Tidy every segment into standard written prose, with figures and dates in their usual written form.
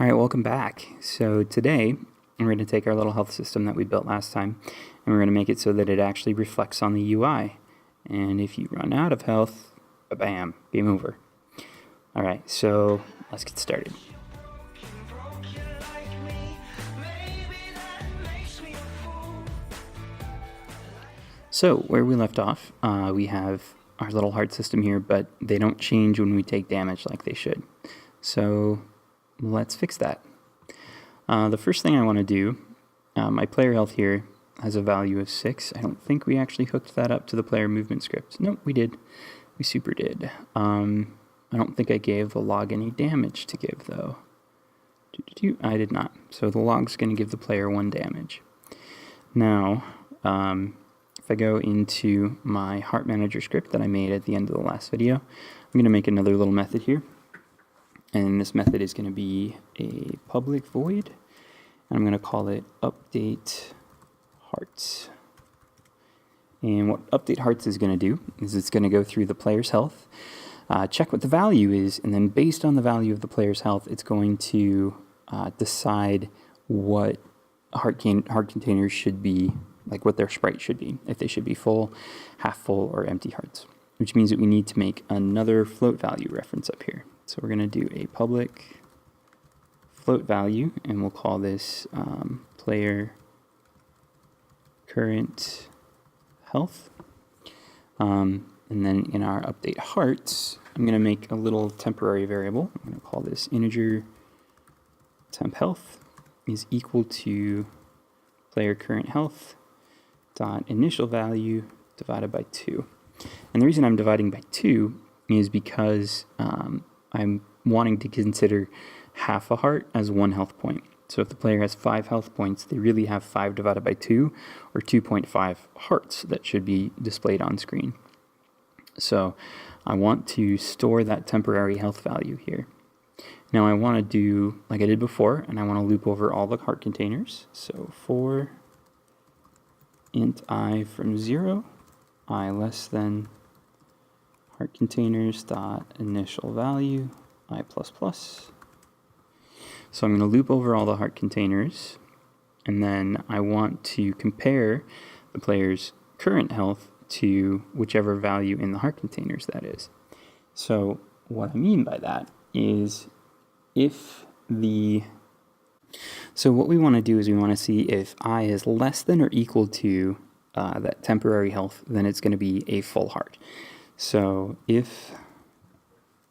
All right, welcome back. So today we're going to take our little health system that we built last time and we're going to make it so that it actually reflects on the UI. And if you run out of health, bam, game over. All right, so let's get started. So where we left off, we have our little heart system here, but they don't change when we take damage like they should. So let's fix that. The first thing I want to do, my player health here has a value of 6. I don't think we actually hooked that up to the player movement script. Nope, we did. We super did. I don't think I gave the log any damage to give, though. I did not. So the log's going to give the player 1 damage. Now, if I go into my heart manager script that I made at the end of the last video, I'm going to make another little method here. And this method is going to be a public void. And I'm going to call it update hearts. And what update hearts is going to do is it's going to go through the player's health, check what the value is, and then based on the value of the player's health, it's going to decide what heart containers should be, like what their sprite should be, if they should be full, half full, or empty hearts, which means that we need to make another float value reference up here. So we're going to do a public float value, and we'll call this player current health. And then in our update hearts, I'm going to make a little temporary variable. I'm going to call this integer temp health is equal to player current health dot initial value divided by 2. And the reason I'm dividing by 2 is because I'm wanting to consider half a heart as 1 health point. So if the player has 5 health points, they really have 5 divided by 2, or 2.5 hearts that should be displayed on screen. So I want to store that temporary health value here. Now I want to do like I did before, and I want to loop over all the heart containers. So for int I from 0, I less than heart containers dot initial value I plus plus. So I'm going to loop over all the heart containers, and then I want to compare the player's current health to whichever value in the heart containers that is. So what I mean by that is so what we want to do is we want to see if I is less than or equal to that temporary health, then it's going to be a full heart. So if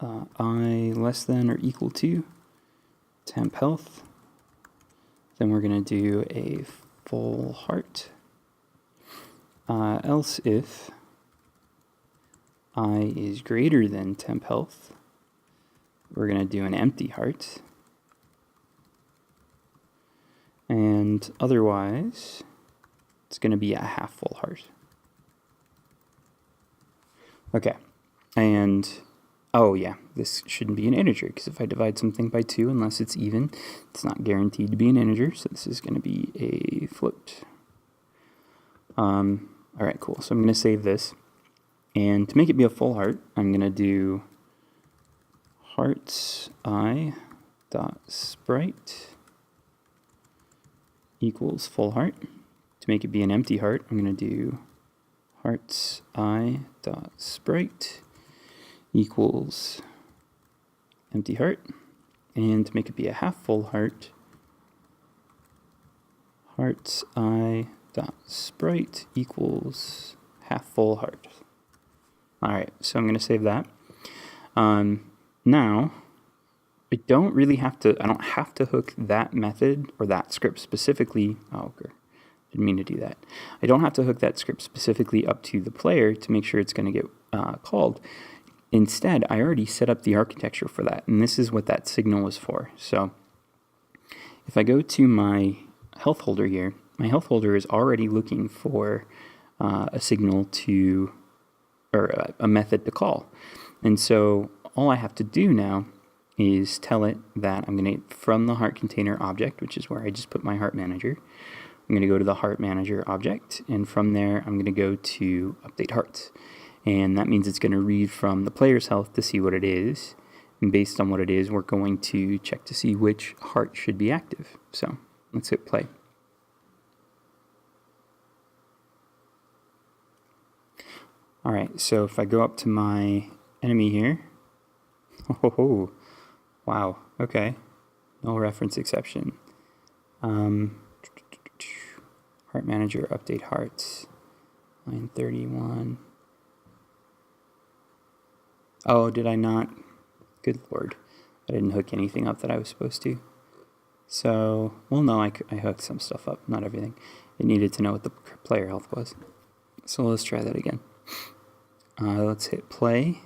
I less than or equal to temp health, then we're going to do a full heart. Else if I is greater than temp health, we're going to do an empty heart. And otherwise, it's going to be a half full heart. Okay, and oh yeah, this shouldn't be an integer, because if I divide something by 2, unless it's even, it's not guaranteed to be an integer, so this is going to be a float. Alright, cool, so I'm going to save this, and to make it be a full heart, I'm going to do hearts I dot sprite equals full heart. To make it be an empty heart, I'm going to do hearts I dot sprite equals empty heart. And to make it be a half full heart, hearts I dot sprite equals half full heart. Alright, so I'm going to save that. Now, I don't have to hook that method or that script specifically. Oh, okay. Didn't mean to do that. I don't have to hook that script specifically up to the player to make sure it's going to get called. Instead, I already set up the architecture for that, and this is what that signal was for. So if I go to my health holder here, my health holder is already looking for a signal to, or a method to call. And so all I have to do now is tell it that I'm going to, from the heart container object, which is where I just put my heart manager, I'm going to go to the heart manager object, and from there I'm going to go to update hearts. And that means it's going to read from the player's health to see what it is, And based on what it is, we're going to check to see which heart should be active. So let's hit play. All right, so if I go up to my enemy here, oh, wow, okay, null reference exception. Heart manager, update hearts, line 31. Oh, did I not? Good Lord, I didn't hook anything up that I was supposed to. So, well, no, I hooked some stuff up, not everything. It needed to know what the player health was. So let's try that again. Let's hit play.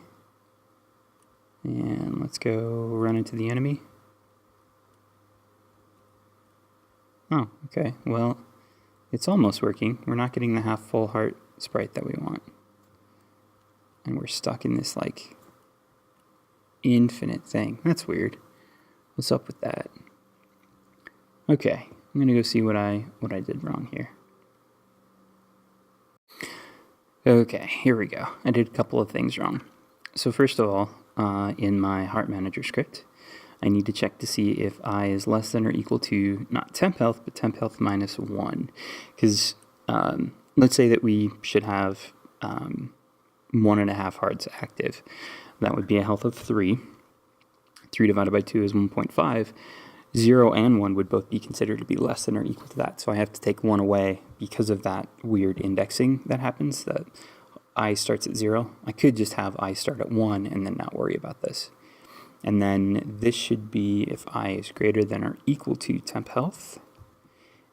And let's go run into the enemy. Oh, okay. Well, it's almost working. We're not getting the half full heart sprite that we want. And we're stuck in this, like, infinite thing. That's weird. What's up with that? Okay, I'm gonna go see what I did wrong here. Okay, here we go. I did a couple of things wrong. So first of all, in my heart manager script, I need to check to see if I is less than or equal to not temp health, but temp health minus 1. Because let's say that we should have 1.5 hearts active. That would be a health of 3. 3 divided by 2 is 1.5. 0 and 1 would both be considered to be less than or equal to that. So I have to take 1 away because of that weird indexing that happens, that I starts at 0. I could just have I start at 1 and then not worry about this. And then this should be if I is greater than or equal to temp health.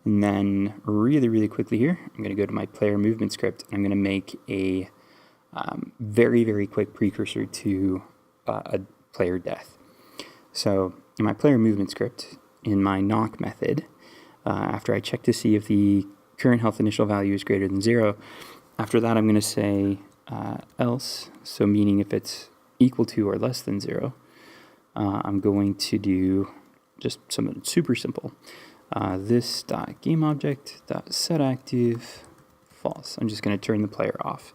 And then really, really quickly here, I'm going to go to my player movement script. And I'm going to make a very, very quick precursor to a player death. So in my player movement script, in my knock method, after I check to see if the current health initial value is greater than 0, after that I'm going to say else, so meaning if it's equal to or less than 0, I'm going to do just something super simple. This dot game object dot set active false. I'm just going to turn the player off.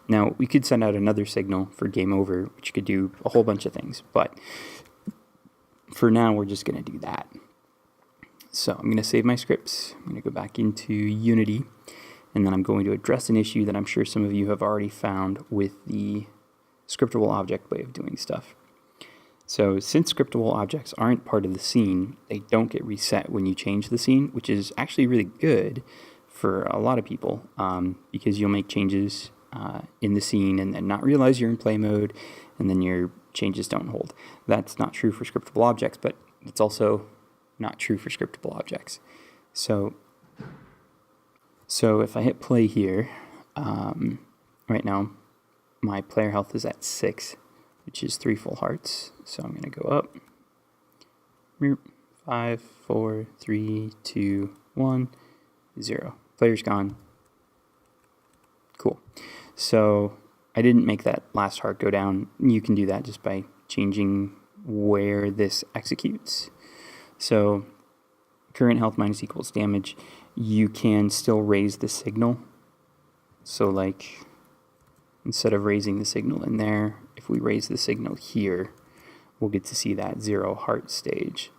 Now we could send out another signal for game over, which could do a whole bunch of things, but for now we're just going to do that. So I'm going to save my scripts. I'm going to go back into Unity, and then I'm going to address an issue that I'm sure some of you have already found with the scriptable object way of doing stuff. So since scriptable objects aren't part of the scene, they don't get reset when you change the scene, which is actually really good for a lot of people, because you'll make changes in the scene and then not realize you're in play mode, and then your changes don't hold. That's not true for scriptable objects, but it's also not true for scriptable objects. So if I hit play here, right now my player health is at 6, which is 3 full hearts. So I'm going to go up. 5, 4, 3, 2, 1, 0. Player's gone. Cool. So I didn't make that last heart go down. You can do that just by changing where this executes. So current health minus equals damage. You can still raise the signal. So like instead of raising the signal in there, if we raise the signal here, we'll get to see that 0 heart stage.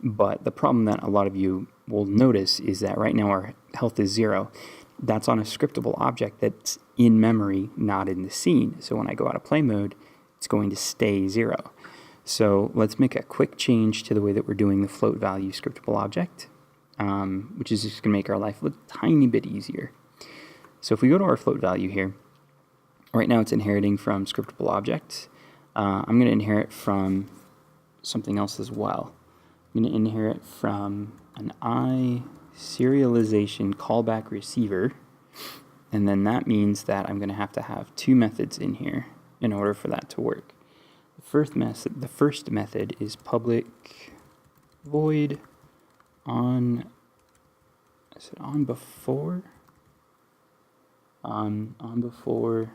But the problem that a lot of you will notice is that right now our health is 0. That's on a scriptable object that's in memory, not in the scene. So when I go out of play mode, it's going to stay 0. So let's make a quick change to the way that we're doing the float value scriptable object, which is just going to make our life a tiny bit easier. So if we go to our float value here, right now it's inheriting from scriptable objects. I'm going to inherit from something else as well. I'm going to inherit from an I serialization callback receiver, and then that means that I'm going to have 2 methods in here in order for that to work. The first method is public void on, is it on before? On before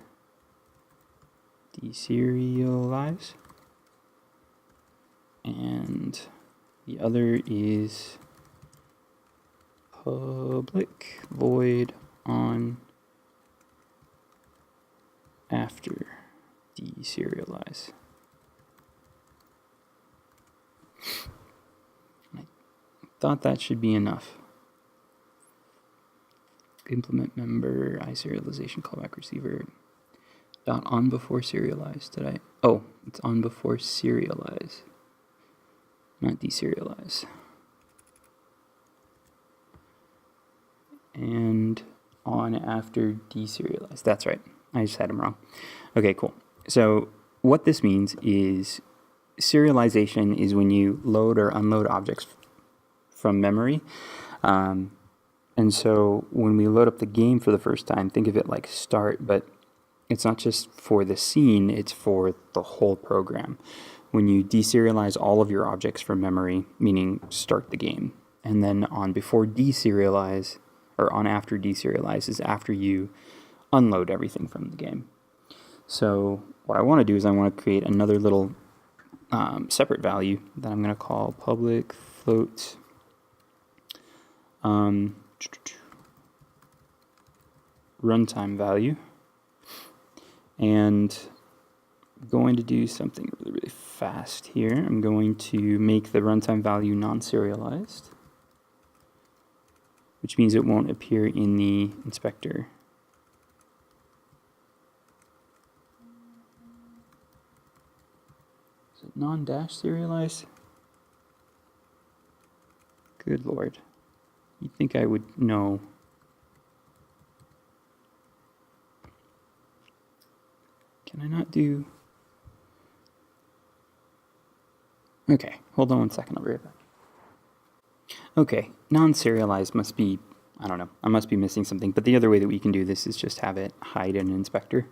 deserialize, and the other is public void on after deserialize. I thought that should be enough. Implement member, serialization callback receiver. Dot on before serialize. Did I? Oh, it's on before serialize, not deserialize. And on after deserialize. That's right. I just had them wrong. Okay, cool. So what this means is serialization is when you load or unload objects from memory. And so when we load up the game for the first time, think of it like start, but it's not just for the scene, it's for the whole program. When you deserialize all of your objects from memory, meaning start the game, and then on before deserialize, or on after deserialize is after you unload everything from the game. So what I want to do is I want to create another little separate value that I'm going to call public float runtime value, and I'm going to do something really, really fast here. I'm going to make the runtime value non-serialized, which means it won't appear in the inspector. Is it non-dash serialized? Good Lord. You'd think I would know. Can I not do... Okay, hold on one second, I'll be right back. Okay, non-serialized must be, I don't know, I must be missing something, but the other way that we can do this is just have it hide in an inspector,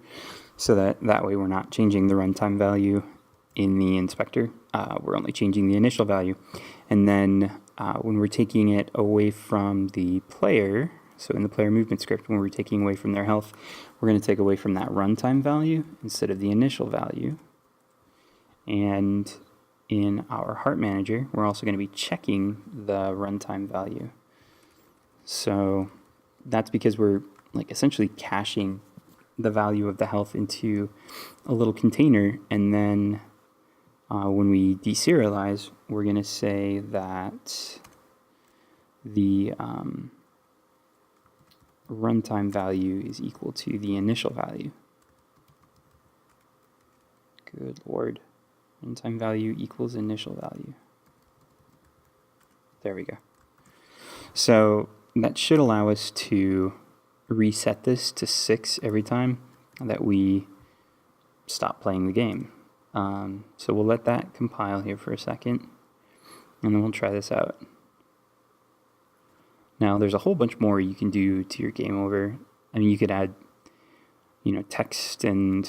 so that way we're not changing the runtime value in the inspector, we're only changing the initial value, and then when we're taking it away from the player, so in the player movement script, when we're taking away from their health, we're going to take away from that runtime value instead of the initial value. And in our heart manager, we're also going to be checking the runtime value. So that's because we're like essentially caching the value of the health into a little container, and then when we deserialize, we're going to say that the runtime value is equal to the initial value. Good Lord. Runtime value equals initial value. There we go. So that should allow us to reset this to 6 every time that we stop playing the game. So we'll let that compile here for a second, and then we'll try this out. Now, there's a whole bunch more you can do to your game over. I mean, you could add, text and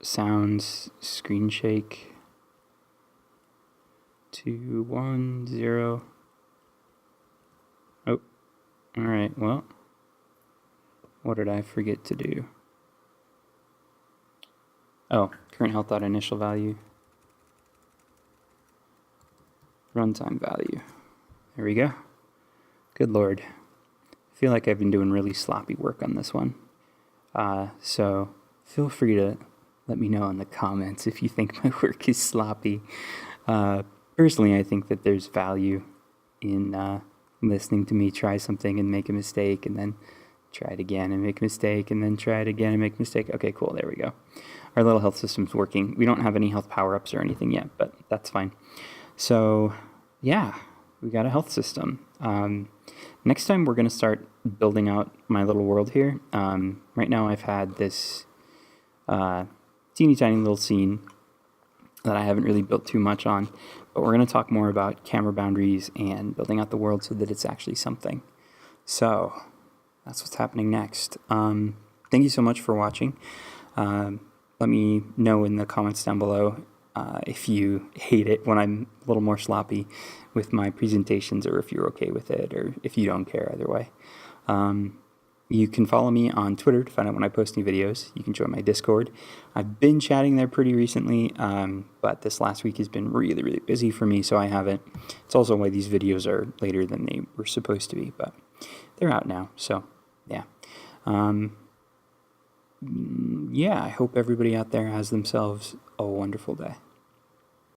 sounds, screen shake, 2, 1, 0. Oh, all right, well, what did I forget to do? Oh, current health dot initial value, runtime value. There we go. Good Lord. I feel like I've been doing really sloppy work on this one. So feel free to let me know in the comments if you think my work is sloppy. Personally, I think that there's value in listening to me try something and make a mistake, and then try it again and make a mistake, and then try it again and make a mistake. Okay, cool, there we go. Our little health system's working. We don't have any health power-ups or anything yet, but that's fine. So, yeah, we got a health system. Next time we're going to start building out my little world here. Right now I've had this teeny tiny little scene that I haven't really built too much on, but we're going to talk more about camera boundaries and building out the world so that it's actually something. So that's what's happening next. Thank you so much for watching. Let me know in the comments down below if you hate it when I'm a little more sloppy with my presentations, or if you're okay with it, or if you don't care either way. You can follow me on Twitter to find out when I post new videos. You can join my Discord. I've been chatting there pretty recently, but this last week has been really, really busy for me, so I haven't. It's also why these videos are later than they were supposed to be, but they're out now, so yeah. Yeah, I hope everybody out there has themselves a wonderful day.